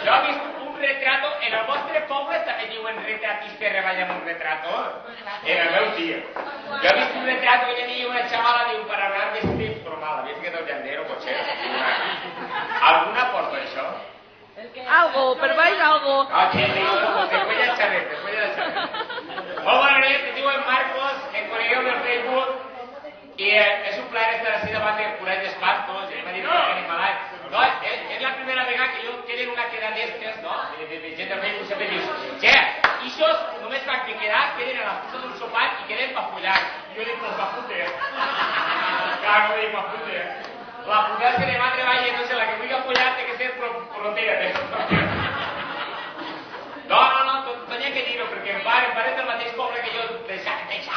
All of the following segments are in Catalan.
Jo he vist un retrato, en el vostre poble també diuen retratis que reballen un retrato. En el meu tio. Jo he vist un retrato que tenia una xavala, diu, per hablar de Steve Cromal. Havia ficat el llandero, potser. Alguna porta això? Algo, per baix algo. No, chico, después ya saber. Molt bona nit, me diu en Marcos, em conegueu del Facebook, i és un plaer estar així davant de Forat d'Espantos, i m'ha dit que tenim malalt. No, és la primera vegada que jo quedo en una queda d'estes, no? De gent del Facebook sempre dius, che, ixos només fan que queden a la fusta d'un sopar i queden pa follar. I jo dic, pues pa fotre. Clar, no dic pa fotre. La putada és que demà treballa, no sé, la que vulgui follar té que ser protera. No, tenia que dir-ho, perquè em pare és del mateix poble que jo, de Xàtiva.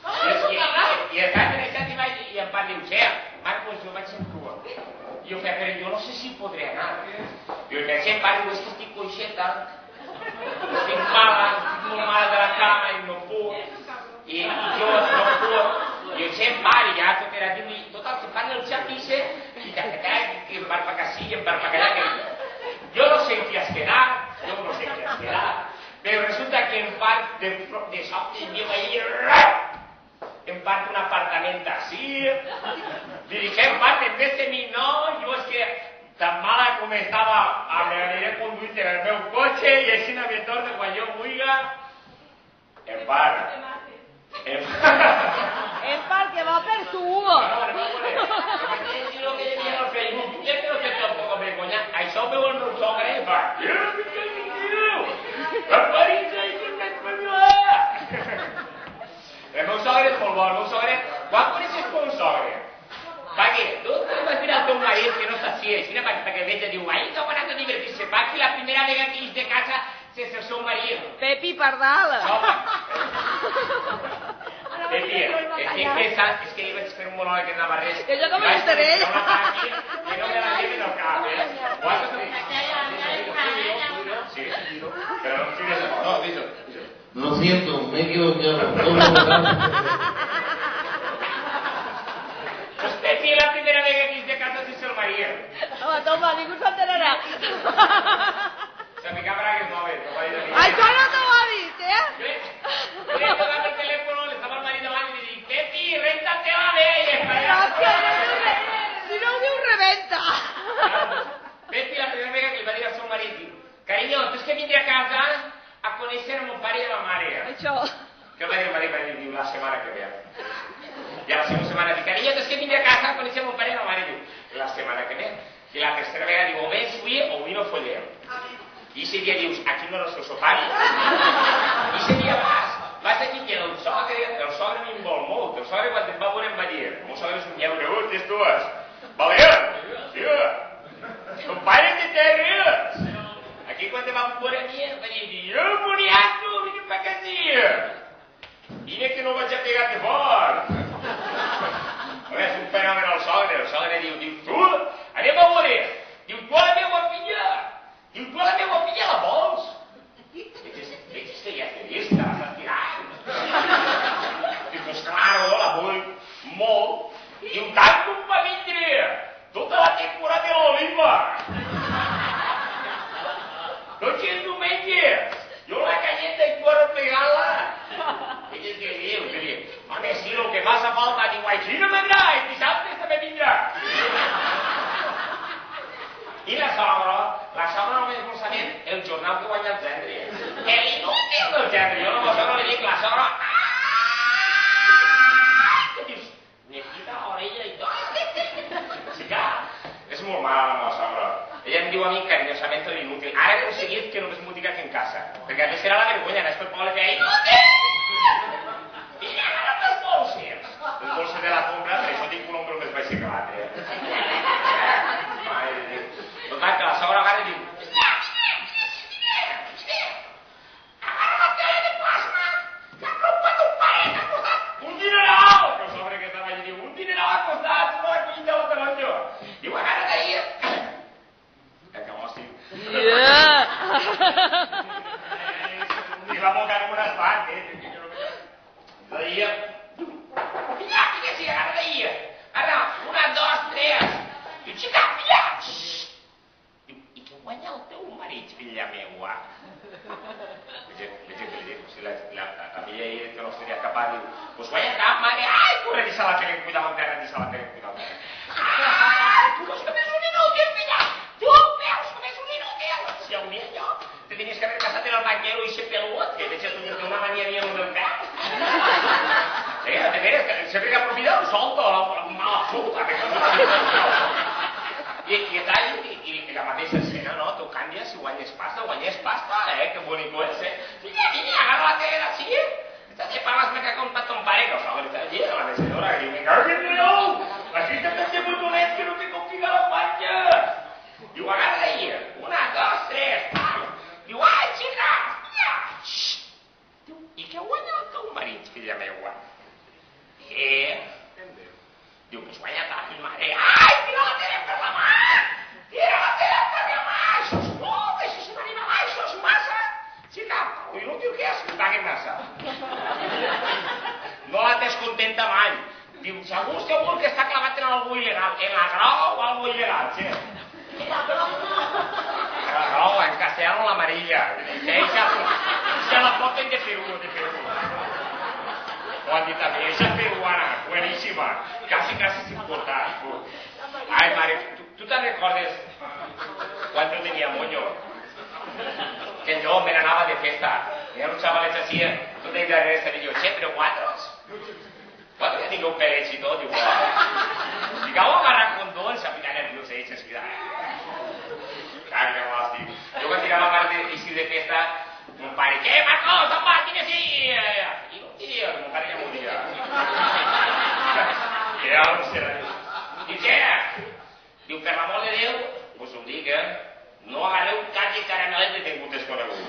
I estava de Xàtiva i em pare diu, che, Marcos, jo vaig en cua. I jo feia, però jo no sé si podré anar. I el metge em pare diu, és que estic coixeta, estic molt mala de la cama i no puc. I jo no puc. I el xef pare, ja tot era diu, i tot el que fan el xef dice, i que em va per ací i em va per allà. Jo no sé en qui has quedat. Però resulta que em part de sobte em diu ahir, em part un apartament així, li dic, em part, en vez de mi no, jo és que tan mala com estava, m'aniré conduint en el meu cotxe i així no me torno quan jo vulga. Em part, que va per tu. No, és el que deia al Facebook, ja que no sé tampoc a vergonya, això ho veu el meu sogre i fa, el meu sogre és molt bo, el meu sogre... Quan coneixes ton sogre? Perquè tu vas mirar el teu marit que no està així, perquè el veig i diu, ai, que ha anat a divertir-se, perquè la primera vegada que ix de casa sense el seu marit. Pepi Pardal. Pepi, estic pensant, és que li vaig fer un monòleg en Navarrés. Que jo com estaré. Que no me la lleven al cap, Sí, però no em tires de no, dice. Lo siento, me he equivocado. Pues Pepi, la primera vez que ix de casa sense el marit. Home, toma, ningú s'enterarà. Se ficava bragues noves, no va dir de mi. Això no t'ho ha dit, Jo he tocat el telèfon, estava el marit davant i li dic, Pepi, renta-te la vella. Si no ho diu, rebenta. Pepi, la primera vegada que li va dir al seu marit, diu, carinyo, tens que vindre a casa a conèixer el meu pare i la mare. Això. Què va dir, diu, la setmana que ve. I a la segona setmana diu, carinyo, tens que vindre a casa a conèixer el meu pare i la mare. Diu, la setmana que ve. I la tercera vegada diu, o vens avui o avui no follem. I ese dia dius, aquí no és el sopar. I ese dia vas aquí que el sogre m'invol molt. El sogre quan em va veure em va dir, el meu sogre és un lleure, tes dues. Valent, sí. Compare que te ries. Aquí quan te van veure a mi em va dir, jo boniato, vine pa casa. Vine que no vaig a pegar de fort. És un fenomen el sogre diu, tu, anem a veure. Diu, tu a la meva filla la vols? Veig que ja t'he vist, te l'has tirant. Diu, pues claro, la vull molt. Diu, tant com va vindre tota la temporada de l'oliva. Noche en diumenge, jo la canyeta i fora pegant-la. I què és que diu? Home, sí, el que passa falta, diu, així no m'agrada, i dissabte també vindrà. I la sogra només vol saber el jornal que guanya el gendre. Que l'inútil del gendre. Jo a la sogra li dic, la sogra... Que dius, me quita l'orella i tot. Sí que és molt mala la sogra. Ella em diu a mi carinyosament l'inútil. Ara he aconseguit que només m'ho diga que en casa. Perquè a més serà la vergonya, anar pel poble que hi ha inútil! I ja agarra els bolsers. Els bolsers de la compra, per això tinc un ombro més baix que l'altre. Total, que la sogra agarra i diu, agarra la tele de plasma, que ha comprat un paret al costat, un dineral! Que el sobre que estava allà diu, un dineral al costat, no la collita de la taronja. Diu, agarra d'ahir. Que l'hòstia. I la boca com un espant, D'ahir. Mira, que sí, agarra d'ahir. se la tenen cuidado. Tu veus que ets un inútil, filla! Tu veus que ets un inútil! Si un dia jo te tenies que haver casat en el banquero i ser pelut, que deixes tu de una mania mía un del cap. Sí, de veres, que sempre que aprofita un solto, mala puta, que I tal, i la mateixa escena, no? Tu canvies i guanyes pasta, que bonico és, Niña, agarra la tele així, te parles me cago en pat ton pare, que el favor està allí, la mecedora, que diu, me cago en Déu, així que t'has de botonet que no te complica la panxa. Diu, agarra d'ahir, 1, 2, 3, pam. Diu, ai, xica, xxt. Diu, i què guanya el teu marit, filla meua? Diu, pues guanya tant, mare. Ai, tira la tele per la mà! Tira la tele per la mà! Això és molt, això és un animal, això és massa! Xica, inútil que és, que paguen massa. No la descontenta mai. Diu, segur que està clavat en algú il·legal. En la grau o algú il·legal, sí. En la grau, en castellano la amarilla. Se la porten de Perú, Lo han dit també, esa peruana, buenísima, casi sin cortar. Ay, Mario, ¿tú te recuerdas cuando tenía moño? Que yo me ganaba de fiesta. Eran un chavales así, tú te dirás, y yo, che, pero ¿cuántos? ¿Cuántos ya tengo un pelech y todo? Digo, vamos a agarrar con dos, a picar nervioso, hechas, cuidado. Claro, que más, tío. Yo cuando llegaba a parte de fiesta, un pare, ¿qué, Marcos? ¡Apa, tienes ahí! Y no, tío, mi pare ya moría. Que ara no sé res. I què? Diu, per l'amor de Déu, us ho dic, no agarreu cap de caramelet de tingut desconegut.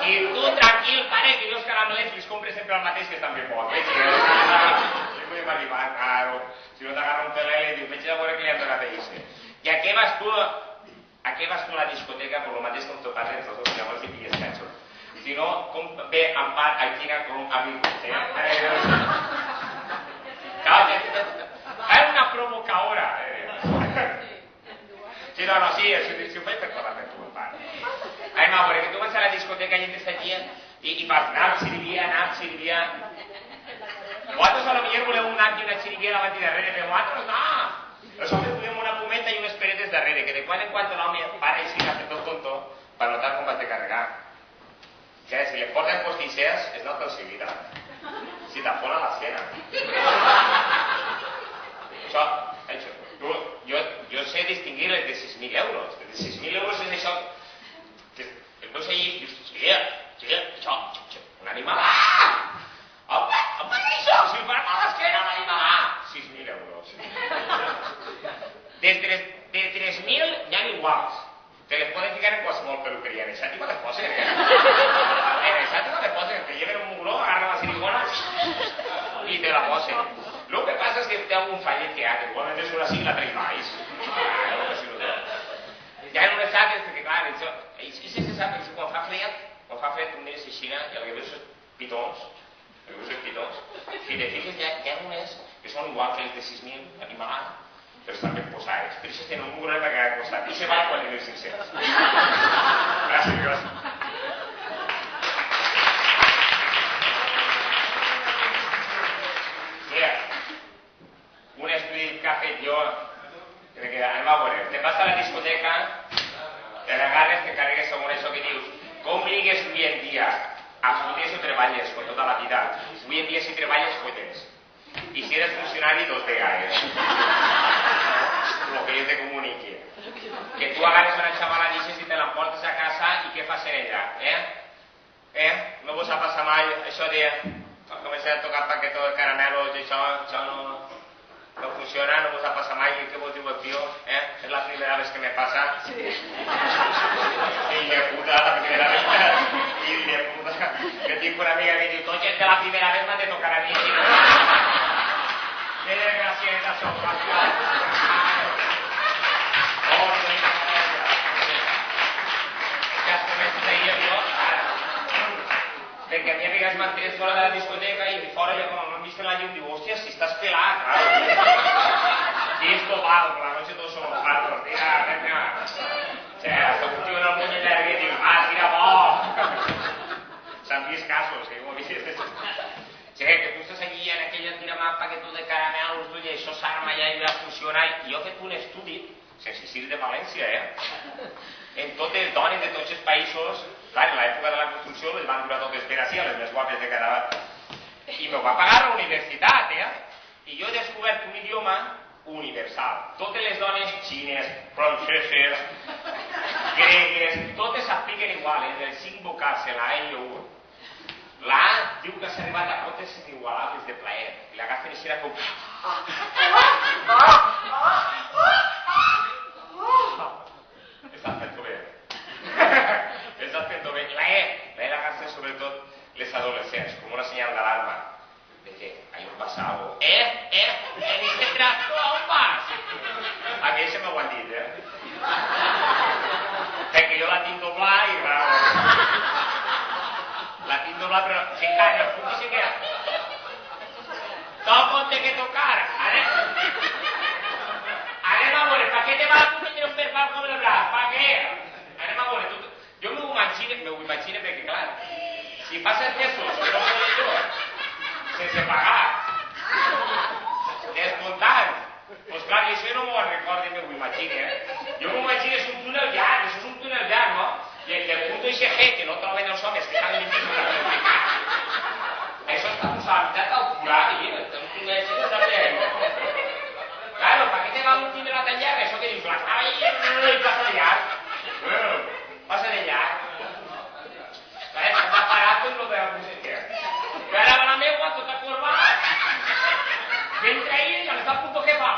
I tu, tranquil, pare, que jo els caramelets els compres sempre el mateix que estan ben bons. Si podem arribar, claro. Si no t'agarra un telele, diu, veig a veure que li han donat a Isse. I a què vas tu a la discoteca per lo mateix com tu parles els dos, llavors hi pilles catxos. Si no, com ve en part a quina com a virgut, Era una provocadora. Sí, no, sí, si ho faig per parlar amb tu, en part. Ai, ma, perquè tu vas a la discoteca i entres allí i vas nap, xirivia. Vosaltres a lo millor voleu un nap i una xirivia davant i darrere, però vosaltres no. Nosaltres podem una pometa i unes peretes darrere, que de quan en quan l'home para i siga fent tot tonto per notar com vas de carregar. Que si le porten postisseres, es nota enseguida. Si t'afona l'esquena. Jo sé distingir les de 6.000 euros. Les de 6.000 euros és això... El veus allí, dius, sí, això, un animal. Home, és això, si per mal l'esquena un animal. 6.000 euros. De 3.000 n'hi ha iguals. Te les poden ficar en qualsevol peluqueria. En el Sati no les posen, te lleven un mugró, agarren la silicona i te la posen. Lo que passa és que té algun fallet que ha, que igualment és una sigla per baix. Ja en unes saques, perquè clar, i si se sap que quan fa fred, tu mires aixina i el que veus és pitons, si te fiques ja hi ha unes que són igual que els de 6.000 animals, però estan ben posades. Per això tenen un problema que ha costat. I se va a 4.500. Gràcies. Mira, un estudi que ha fet jo, que anem a veure, te vas a la discoteca, te l'agarres, te carregues amb això que dius, com ligues avui en dia? A fotes o treballes, con tota la vida. Avui en dia si treballes, fotes. I si eres funcionari, 2 vegades. Lo que yo te comunique. Que tú agarres una chavala, dices, y te la portes a casa, i què fas en ella? No vos ha passat mai això de... Comencé a tocar paquetos de caramelos i això no funciona, no vos ha passat mai, què vos diu el tio? És la primera vez que me pasa. Sí. I de puta, la primera vez. I de puta. Que tinc una amiga que diu, tots de la primera vez m'han de tocar a mi. Qué desgracia es la sopación. Ya se me dice ahí yo. Perquè a mi amiga es manté fora de la discoteca i fora jo com m'han vist en la llum diu, hòstia, si estàs pelat, sí, és global, por la noche todos somos pardos, tira, venga. Hasta un tío en el muñe llarg i diu, tira bo. S'han vist casos, que ho he vist. Que tu estàs allí en aquella tiramapa que tu de caramels, i això s'arma ja i va funcionar. I jo he fet un estudi, sense ser de València, en totes les dones de tots els països. Clar, en l'època de la construcció les van durar totes per ací, les més guapes de cada... I m'ho va pagar la universitat, I jo he descobert un idioma universal. Totes les dones xines, franceses, gregues, totes s'apliquen igual, dels 5 vocals, la A i la U. La A diu que s'ha arribat a cotes inigualables de plaer. I l'agafen així com... Estàs fent-ho bé. Estàs fent-ho bé. La E l'agafen sobretot les adolescents, com una senyal d'alarma. De que ahí passa algo. En este tracto aún vas. Aquell se m'ho han dit, Perquè jo la tinc doblar i va... La tinc doblar, però s'encara, el punt se queda. Toco té que tocar. Anem a veure, ¿para qué te vas a cometer un verbal com el braç? ¿Para qué? Anem a veure, jo m'ho imagino perquè, clar, si passes mesos, no puedo jo, sense pagar, descomptant, doncs clar, i això no m'ho recordi, m'ho imagino, Jo m'ho imagino, és un túnel llarg, això és un túnel llarg, no? I el punt G que no troben els homes que estan limitats per explicar. Això està posat al forat, i un túnel així no sabia, Claro, ¿para qué te va un túnel tan llarg? Això que dius, la estava i passa de llarg. Passa de llarg. Està parat tot el de la música. I ara va la meua, tota corbat. Mentre ell ja està a punt que fa.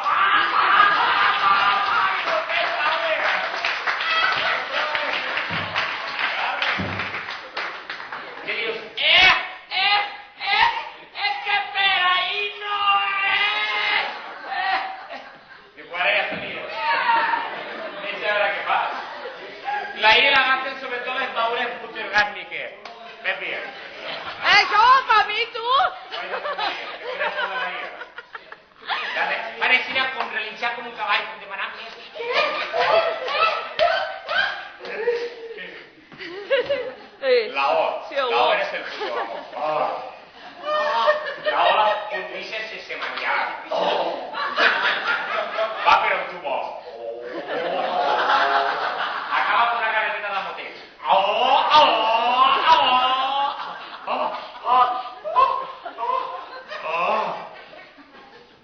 Que dius, es que per ahí no es. I quan ja teniu. Deixa veure què fas. La I l'agafen sobretot les baures putergàtniques. Pepi. Això, per mi, tu! Pareixia com relinxar com un cavall, com demanar més. La O. La O eres el puto amor. La O la utilitzes sense menjar. Va, però tu vols. Acaba con una carretera de motel.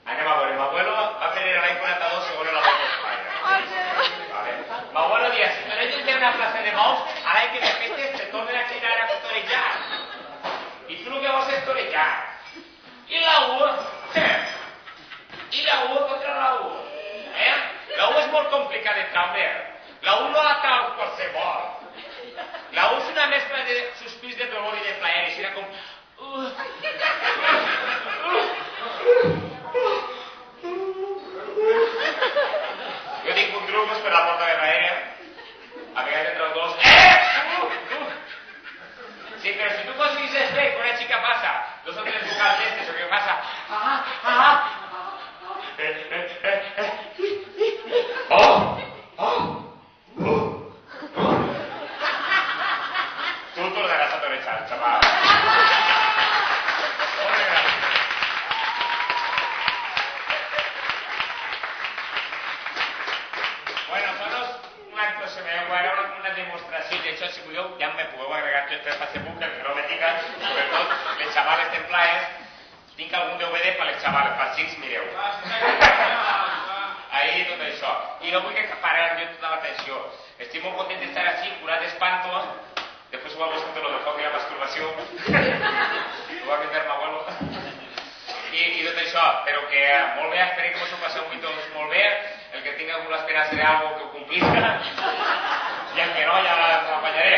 Anem a veure, m'abuelo va fer l'any 42 segons la Volta d'Espanya. M'abuelo dia, si no ets una plaça de bous, a l'any que despetes te tornen a cridar a torejar. I tu el que vols és torejar. I la U? I la U contra la U? La U és molt complicat de traure. La U no la trau qualsevol. La U és una mescla de sospirs de dolor i de plaer. I serà com... Jo tinc un truc per la porta de darrere. A vegades entre els dos... Sí, però si tu aconseguisses bé que una xica passa 2 o 3 vocals d'estes, o que passa... Tu tornaràs a torejar, xaval. Moltes gràcies. Bueno, un acte semeu, era una demostració d'això, si voleu, ja me podeu agregar tots per Facebook, que no me digan, sobretot les xavales templaes, tinc algun DVD per les xavales, per si mireu. Ahí tot això. I no vull que parar jo tota l'atenció. Estic molt content d'estar així, curat d'espanto, després ho hago sobre lo de foc i la masturbació, ho va vendre m'abuelo. I tot això, però que molt bé, espero que us ho passeu tots molt bé, el que tinc alguna esperança d'algo que ho complisca, i el que no ja l'aguanyaré.